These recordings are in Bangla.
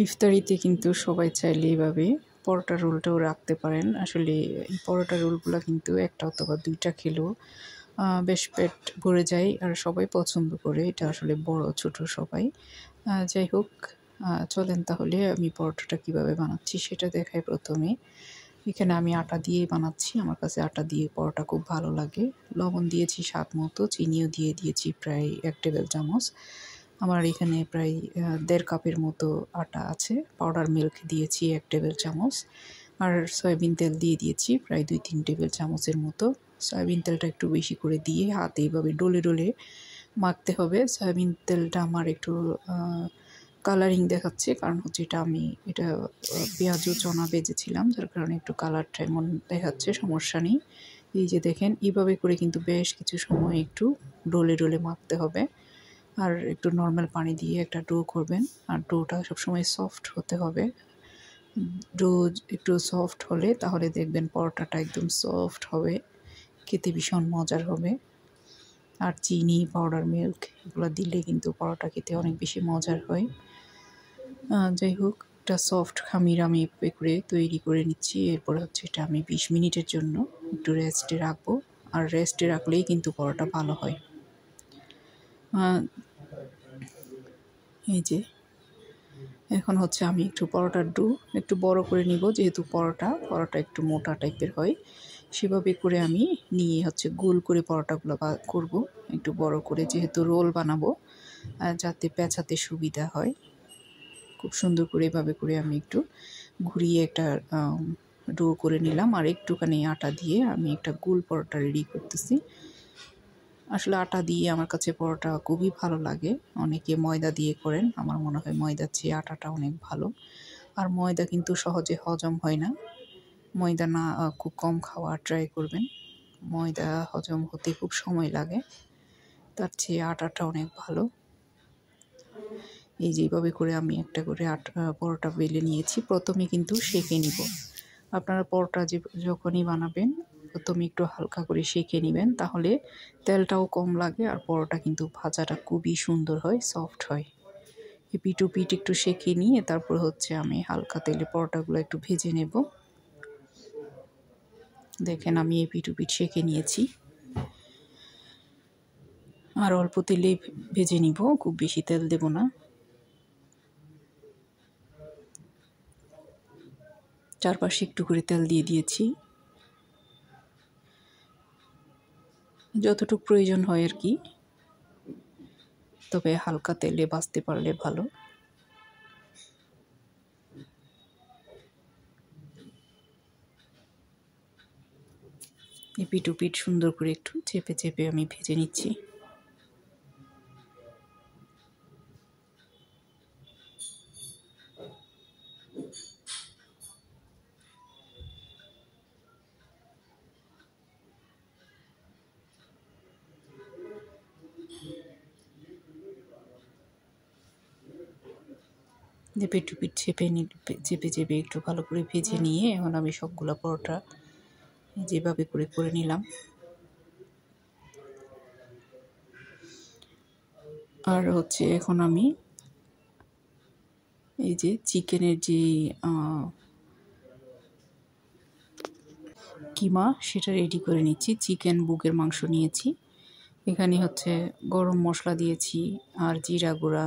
ইফতারিতে কিন্তু সবাই চাইলে এইভাবে পরোটা রোলটাও রাখতে পারেন। আসলে এই পরোটা রোলগুলো কিন্তু একটা অথবা দুইটা খেলেও বেশ পেট ভরে যায় আর সবাই পছন্দ করে। এটা আসলে বড় ছোট সবাই। যাই হোক, চলেন তাহলে আমি পরোটাটা কীভাবে বানাচ্ছি সেটা দেখাই প্রথমে। এখানে আমি আটা দিয়েই বানাচ্ছি। আমার কাছে আটা দিয়ে পরোটা খুব ভালো লাগে। লবণ দিয়েছি স্বাদ মতো, চিনিও দিয়ে দিয়েছি প্রায় 1 টেবিল চামচ। আমার এখানে প্রায় 1.5 কাপের মতো আটা আছে। পাউডার মিল্ক দিয়েছি 1 টেবিল চামচ। আর সয়াবিন তেল দিয়ে দিয়েছি প্রায় 2-3 টেবিল চামচের মতো। সয়াবিন তেলটা একটু বেশি করে দিয়ে হাতে এইভাবে ডলে ডলে মাখতে হবে। সয়াবিন তেলটা আমার একটু কালারিং দেখাচ্ছে, কারণ হচ্ছে এটা পেঁয়াজ ও চনা ভেজেছিলাম, যার কারণে একটু কালারটা এমন দেখাচ্ছে, সমস্যা নেই। এই যে দেখেন, এইভাবে করে কিন্তু বেশ কিছু সময় একটু ডলে ডলে মাখতে হবে। আর একটু নর্মাল পানি দিয়ে একটা ডো করবেন। আর ডোটা সবসময় সফট হতে হবে। ডো একটু সফট হলে তাহলে দেখবেন পরোটাটা একদম সফট হবে, খেতে ভীষণ মজার হবে। আর চিনি, পাউডার মিল্ক এগুলো দিলে কিন্তু পরোটা খেতে অনেক বেশি মজার হয়। যাই হোক, একটা সফট খামির আমি করে তৈরি করে নিচ্ছি। এরপরে হচ্ছে এটা আমি 20 মিনিটের জন্য একটু রেস্টে রাখবো। আর রেস্টে রাখলেই কিন্তু পরোটা ভালো হয়। এই যে এখন হচ্ছে আমি একটু পরোটার ডো একটু বড় করে নিব, যেহেতু পরোটা একটু মোটা টাইপের হয়। সেভাবে করে আমি নিয়ে হচ্ছে গোল করে পরোটাগুলো করব, একটু বড় করে, যেহেতু রোল বানাবো, যাতে পেঁচাতে সুবিধা হয়। খুব সুন্দর করে এভাবে করে আমি একটু ঘুরিয়ে একটা ডো করে নিলাম। আর একটুখানি আটা দিয়ে আমি একটা গোল পরোটা রেডি করতেছি। আসলে আটা দিয়ে আমার কাছে পরোটা খুবই ভালো লাগে। অনেকে ময়দা দিয়ে করেন, আমার মনে হয় ময়দার চেয়ে আটাটা অনেক ভালো। আর ময়দা কিন্তু সহজে হজম হয় না। ময়দা খুব কম খাওয়ার ট্রাই করবেন। ময়দা হজম হতে খুব সময় লাগে, তার চেয়ে আটাটা অনেক ভালো। এই যে এইভাবে করে আমি একটা করে পরোটা বেলে নিয়েছি। প্রথমে কিন্তু সেঁকে নিব। আপনারা পরোটা যখনই বানাবেন প্রথমে একটু হালকা করে সেঁকে নেবেন, তাহলে তেলটাও কম লাগে আর পরোটা কিন্তু ভাজাটা খুবই সুন্দর হয়, সফট হয়। এপিট ওপিট একটু সেঁকে নিয়ে তারপর হচ্ছে আমি হালকা তেলে পরোটাগুলো একটু ভেজে নেব। দেখেন, আমি এপিট ওপিট সেঁকে নিয়েছি। আর অল্প তেলে ভেজে নিব, খুব বেশি তেল দেব না। চারপাশে একটু করে তেল দিয়ে দিয়েছি, যতটুকু প্রয়োজন হয় আর কি, তবে হালকা তেলে ভাজতে পারলে ভালো। এপিট ওপিট সুন্দর করে একটু চেপে চেপে আমি ভেজে নিচ্ছি। এপিট ওপিট চেপে চেপে একটু ভালো করে ভেজে নিয়ে এখন আমি সবগুলো পরোটা যেভাবে করে করে নিলাম। আর হচ্ছে এখন আমি এই যে চিকেনের যে কিমা সেটা রেডি করে নিচ্ছি। চিকেন বুকের মাংস নিয়েছি। এখানে হচ্ছে গরম মশলা দিয়েছি, আর জিরা গুঁড়া,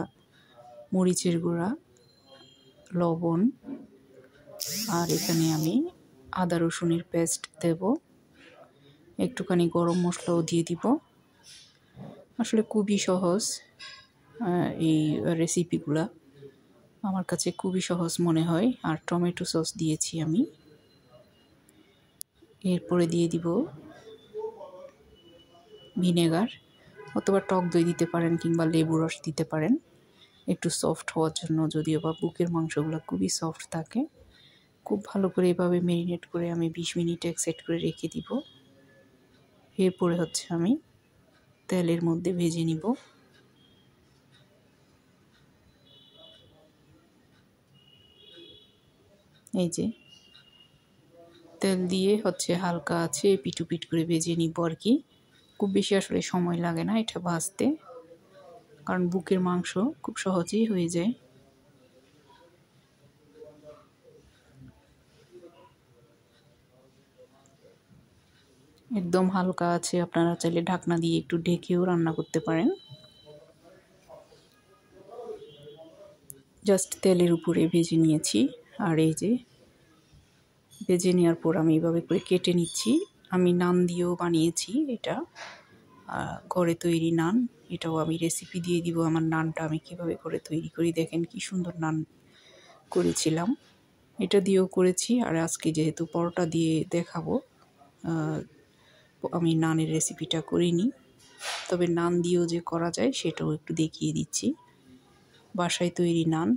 মরিচের গুঁড়া, লবণ, আর এখানে আমি আদা রসুনের পেস্ট দেব, একটুখানি গরম মশলাও দিয়ে দিব। আসলে খুবই সহজ এই রেসিপিগুলা, আমার কাছে খুবই সহজ মনে হয়। আর টমেটো সস দিয়েছি আমি। এরপরে দিয়ে দিব ভিনেগার অথবা টক দই দিতে পারেন, কিংবা লেবু রস দিতে পারেন একটু সফট হওয়ার জন্য, যদিও বা বুকের মাংসগুলো খুবই সফট থাকে। খুব ভালো করে এভাবে ম্যারিনেট করে আমি 20 মিনিট সেট করে রেখে দিব। এরপরে হচ্ছে আমি তেলের মধ্যে ভেজে নিব। এই যে তেল দিয়ে হচ্ছে হালকা আছে এপিট ওপিট করে ভেজে নিব আর কি। খুব বেশি আসলে সময় লাগে না এটা ভাজতে, কারণ বুকের মাংস খুব সহজেই হয়ে যায়। একদম হালকা আছে, আপনারা চাইলে ঢাকনা দিয়ে একটু ঢেকেও রান্না করতে পারেন। জাস্ট তেলের উপরে ভেজে নিয়েছি। আর এই যে ভেজে নেওয়ার পর আমি এইভাবে করে কেটে নিচ্ছি। আমি নান দিয়েও বানিয়েছি এটা, ঘরে তৈরি নান। এটাও আমি রেসিপি দিয়ে দিব, আমার নানটা আমি কিভাবে করে তৈরি করি। দেখেন কি সুন্দর নান করেছিলাম, এটা দিয়েও করেছি। আর আজকে যেহেতু পরোটা দিয়ে দেখাবো, আমি নানের রেসিপিটা করিনি, তবে নান দিয়েও যে করা যায় সেটাও একটু দেখিয়ে দিচ্ছি। বাসায় তৈরি নান,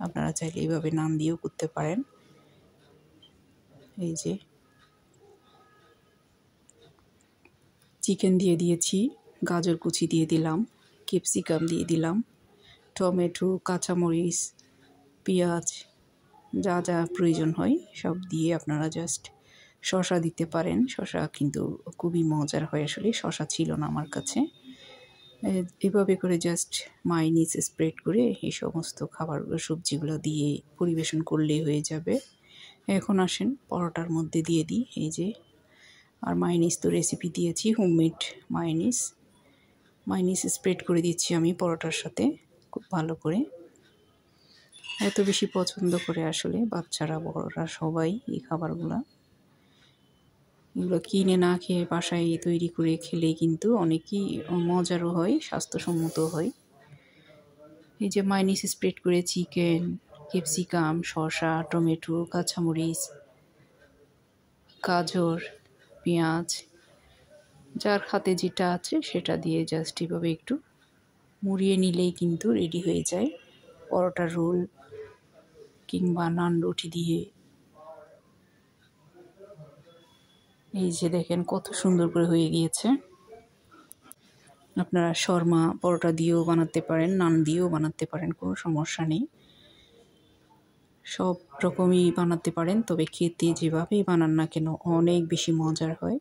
আপনারা চাইলে এইভাবে নান দিয়েও করতে পারেন। এই যে চিকেন দিয়ে দিয়েছি, গাজর কুচি দিয়ে দিলাম, ক্যাপসিকাম দিয়ে দিলাম, টমেটো, কাঁচামরিচ, পেঁয়াজ, যা যা প্রয়োজন হয় সব দিয়ে আপনারা জাস্ট শসা দিতে পারেন। শসা কিন্তু খুবই মজার হয়, আসলে শসা ছিল না আমার কাছে। এভাবে করে জাস্ট মায়োনিজ স্প্রেড করে এই সমস্ত খাবারগুলো, সবজিগুলো দিয়ে পরিবেশন করলেই হয়ে যাবে। এখন আসেন পরোটার মধ্যে দিয়ে দিই। এই যে, আর মায়োনিজ তো রেসিপি দিয়েছি, হোমমেড মায়োনিজ স্প্রেড করে দিচ্ছি আমি পরোটার সাথে খুব ভালো করে। এত বেশি পছন্দ করে আসলে বাচ্চারা বড়রা সবাই এই খাবারগুলো। এগুলো কিনে না খেয়ে বাসায় তৈরি করে খেলে কিন্তু অনেকই মজারও হয়, স্বাস্থ্যসম্মত হয়। এই যে মায়োনিজ স্প্রেড করে চিকেন, ক্যাপসিকাম, শসা, টমেটো, কাঁচামরিচ, গাজর, পেঁয়াজ, যার হাতে যেটা আছে সেটা দিয়ে জাস্ট এভাবে একটু মুড়িয়ে নিলেই কিন্তু রেডি হয়ে যায় পরোটা রোল কিংবা নান রুটি দিয়ে। এই যে দেখেন কত সুন্দর করে হয়ে গিয়েছে। আপনারা শর্মা পরোটা দিয়েও বানাতে পারেন, নান দিয়েও বানাতে পারেন, কোনো সমস্যা নেই। সব রকমই বানাতে পারেন, তবে খেতে যেভাবেই বানান না কেন অনেক বেশি মজার হয়।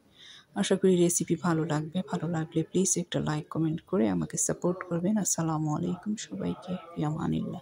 আশা করি রেসিপি ভালো লাগবে। ভালো লাগলে প্লিজ একটা লাইক কমেন্ট করে আমাকে সাপোর্ট করবেন। আসসালামু আলাইকুম সবাইকে, ফি আমানিল্লাহ।